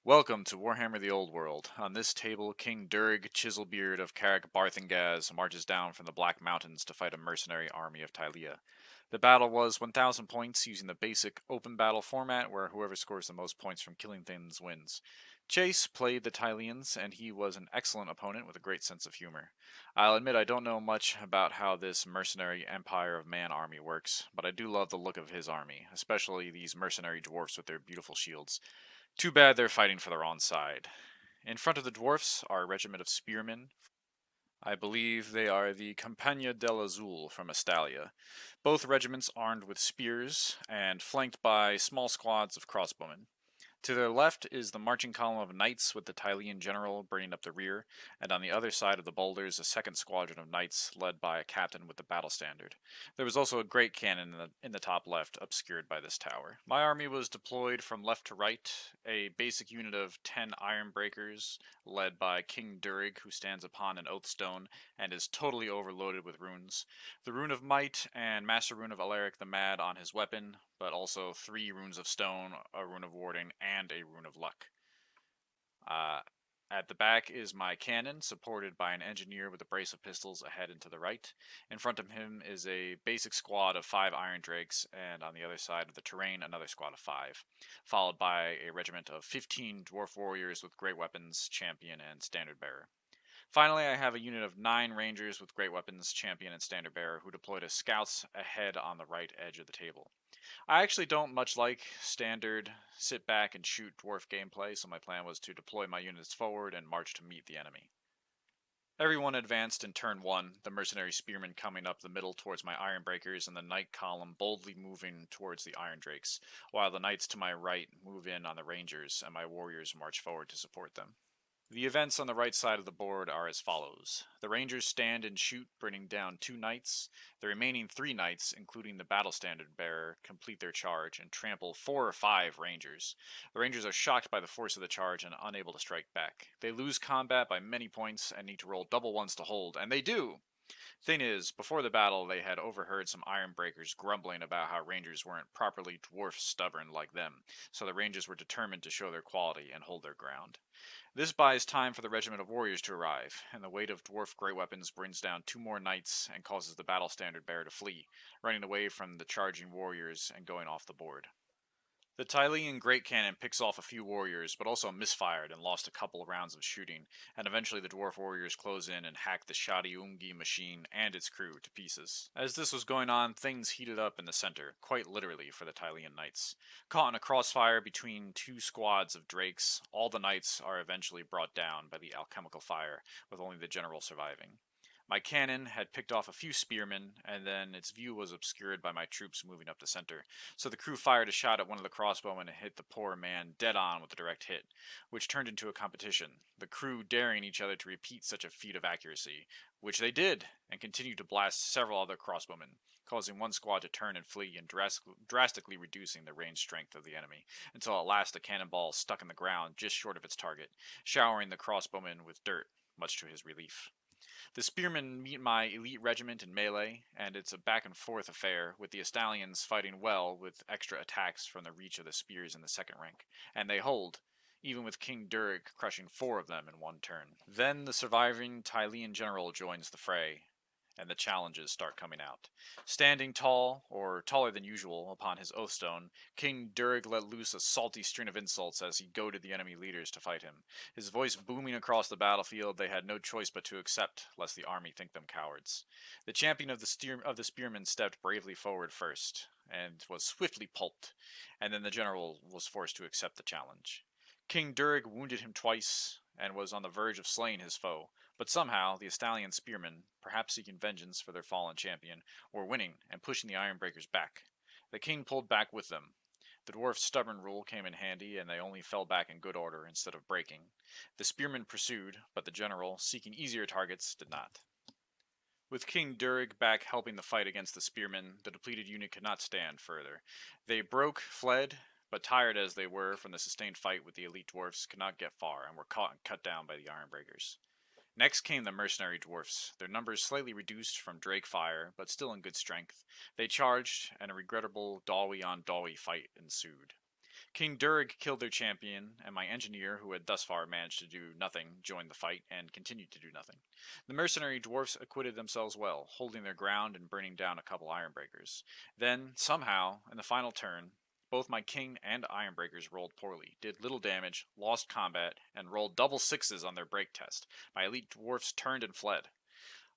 Welcome to Warhammer the Old World. On this table, King Durg Chiselbeard of Carrick Barthengaz marches down from the Black Mountains to fight a mercenary army of Tilea. The battle was 1,000 points using the basic open battle format where whoever scores the most points from killing things wins. Chase played the Tileans, and he was an excellent opponent with a great sense of humor. I'll admit I don't know much about how this mercenary Empire of Man army works, but I do love the look of his army, especially these mercenary dwarfs with their beautiful shields. Too bad they're fighting for the wrong side. In front of the dwarfs are a regiment of spearmen. I believe they are the Compagnia dell'Azul from Estalia. Both regiments armed with spears and flanked by small squads of crossbowmen. To their left is the marching column of knights with the Tilean general bringing up the rear, and on the other side of the boulders a second squadron of knights led by a captain with the battle standard. There was also a great cannon in the top left, obscured by this tower. My army was deployed from left to right, a basic unit of 10 iron breakers, led by King Durig, who stands upon an oath stone and is totally overloaded with runes. The Rune of Might and Master Rune of Alaric the Mad on his weapon, but also 3 runes of stone, a rune of warding, and a rune of luck. Uh, at the back is my cannon, supported by an engineer with a brace of pistols ahead and to the right. In front of him is a basic squad of 5 iron drakes, and on the other side of the terrain, another squad of 5, followed by a regiment of 15 dwarf warriors with great weapons, champion, and standard bearer. Finally, I have a unit of 9 rangers with great weapons, champion, and standard bearer who deployed as scouts ahead on the right edge of the table. I actually don't much like standard sit back and shoot dwarf gameplay, so my plan was to deploy my units forward and march to meet the enemy. Everyone advanced in turn 1, the mercenary spearmen coming up the middle towards my iron breakers and the knight column boldly moving towards the iron drakes, while the knights to my right move in on the rangers and my warriors march forward to support them. The events on the right side of the board are as follows. The Rangers stand and shoot, bringing down 2 knights. The remaining 3 knights, including the battle standard bearer, complete their charge and trample 4 or 5 Rangers. The Rangers are shocked by the force of the charge and unable to strike back. They lose combat by many points and need to roll double ones to hold, and they do! Thing is, before the battle, they had overheard some iron breakers grumbling about how Rangers weren't properly dwarf stubborn like them, so the Rangers were determined to show their quality and hold their ground. This buys time for the regiment of warriors to arrive, and the weight of dwarf great weapons brings down 2 more knights and causes the battle standard bearer to flee, running away from the charging warriors and going off the board. The Tilean great cannon picks off a few warriors, but also misfired and lost a couple of rounds of shooting, and eventually the dwarf warriors close in and hack the Shadiungi machine and its crew to pieces. As this was going on, things heated up in the center, quite literally for the Tilean knights. Caught in a crossfire between 2 squads of drakes, all the knights are eventually brought down by the alchemical fire, with only the general surviving. My cannon had picked off a few spearmen, and then its view was obscured by my troops moving up the center, so the crew fired a shot at one of the crossbowmen and hit the poor man dead on with a direct hit, which turned into a competition, the crew daring each other to repeat such a feat of accuracy, which they did, and continued to blast several other crossbowmen, causing one squad to turn and flee and drastically reducing the range strength of the enemy, until at last a cannonball stuck in the ground just short of its target, showering the crossbowman with dirt, much to his relief. The spearmen meet my elite regiment in melee, and it's a back and forth affair, with the Estalians fighting well with extra attacks from the reach of the spears in the second rank, and they hold, even with King Durig crushing 4 of them in one turn. Then the surviving Tilean general joins the fray, and the challenges start coming out. Standing tall, or taller than usual, upon his oathstone, King Durig let loose a salty string of insults as he goaded the enemy leaders to fight him. His voice booming across the battlefield, they had no choice but to accept, lest the army think them cowards. The champion of the spearmen stepped bravely forward first, and was swiftly pulped, and then the general was forced to accept the challenge. King Durig wounded him twice, and was on the verge of slaying his foe, but somehow the Estalian spearmen, perhaps seeking vengeance for their fallen champion, were winning and pushing the Ironbreakers back. The king pulled back with them. The dwarf's stubborn rule came in handy, and they only fell back in good order instead of breaking. The spearmen pursued, but the general, seeking easier targets, did not. With King Durig back helping the fight against the spearmen, the depleted unit could not stand further. They broke, fled, but tired as they were from the sustained fight with the elite dwarfs, could not get far and were caught and cut down by the Ironbreakers. Next came the mercenary dwarfs, their numbers slightly reduced from Drake fire, but still in good strength. They charged, and a regrettable Dawi on Dawi fight ensued. King Durg killed their champion, and my engineer, who had thus far managed to do nothing, joined the fight and continued to do nothing. The mercenary dwarfs acquitted themselves well, holding their ground and burning down a couple ironbreakers. Then, somehow, in the final turn, both my king and ironbreakers rolled poorly, did little damage, lost combat, and rolled double sixes on their break test. My elite dwarfs turned and fled.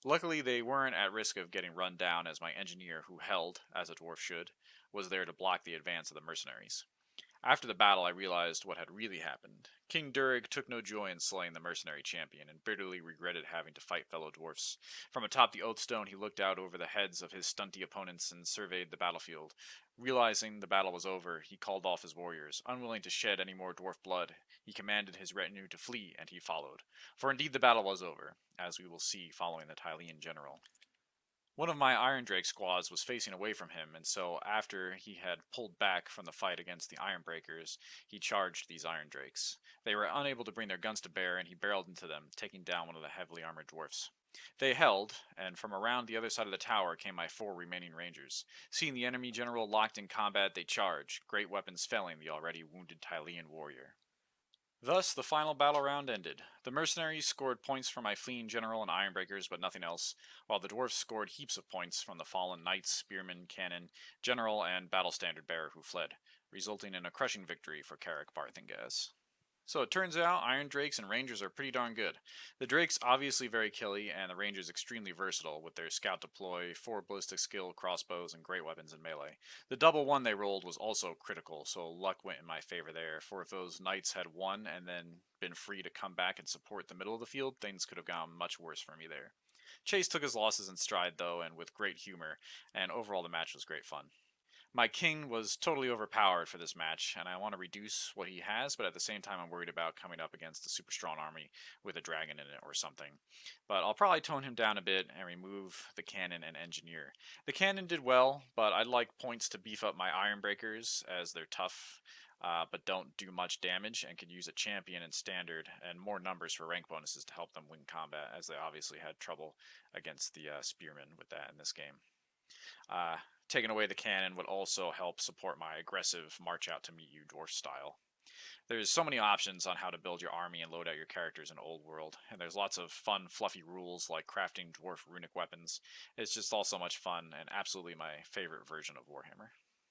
Luckily, they weren't at risk of getting run down, as my engineer, who held, as a dwarf should, was there to block the advance of the mercenaries. After the battle, I realized what had really happened. King Durig took no joy in slaying the mercenary champion, and bitterly regretted having to fight fellow dwarfs. From atop the Oathstone, he looked out over the heads of his stunty opponents and surveyed the battlefield. Realizing the battle was over, he called off his warriors. Unwilling to shed any more dwarf blood, he commanded his retinue to flee, and he followed. For indeed the battle was over, as we will see following the Tilean general. One of my Iron Drake squads was facing away from him, and so after he had pulled back from the fight against the Ironbreakers, he charged these Iron Drakes. They were unable to bring their guns to bear, and he barreled into them, taking down one of the heavily armored dwarfs. They held, and from around the other side of the tower came my 4 remaining rangers. Seeing the enemy general locked in combat, they charged, great weapons felling the already wounded Tilean warrior. Thus, the final battle round ended. The mercenaries scored points from my fleeing general and ironbreakers, but nothing else, while the dwarfs scored heaps of points from the fallen knights, spearmen, cannon, general, and battle standard bearer who fled, resulting in a crushing victory for Carrick Barthengaz. So it turns out Iron Drakes and Rangers are pretty darn good. The Drake's obviously very killy, and the Rangers extremely versatile with their scout deploy, 4 ballistic skill, crossbows, and great weapons in melee. The double one they rolled was also critical, so luck went in my favor there, for if those Knights had won and then been free to come back and support the middle of the field, things could have gone much worse for me there. Chase took his losses in stride though, and with great humor, and overall the match was great fun. My king was totally overpowered for this match, and I want to reduce what he has, but at the same time I'm worried about coming up against a super strong army with a dragon in it or something. But I'll probably tone him down a bit and remove the cannon and engineer. The cannon did well, but I'd like points to beef up my ironbreakers, as they're tough, but don't do much damage and could use a champion and standard, and more numbers for rank bonuses to help them win combat, as they obviously had trouble against the spearmen with that in this game. Uh, Taking away the cannon would also help support my aggressive march out to meet you dwarf style. There's so many options on how to build your army and load out your characters in Old World, and there's lots of fun, fluffy rules like crafting dwarf runic weapons. It's just all so much fun, and absolutely my favorite version of Warhammer.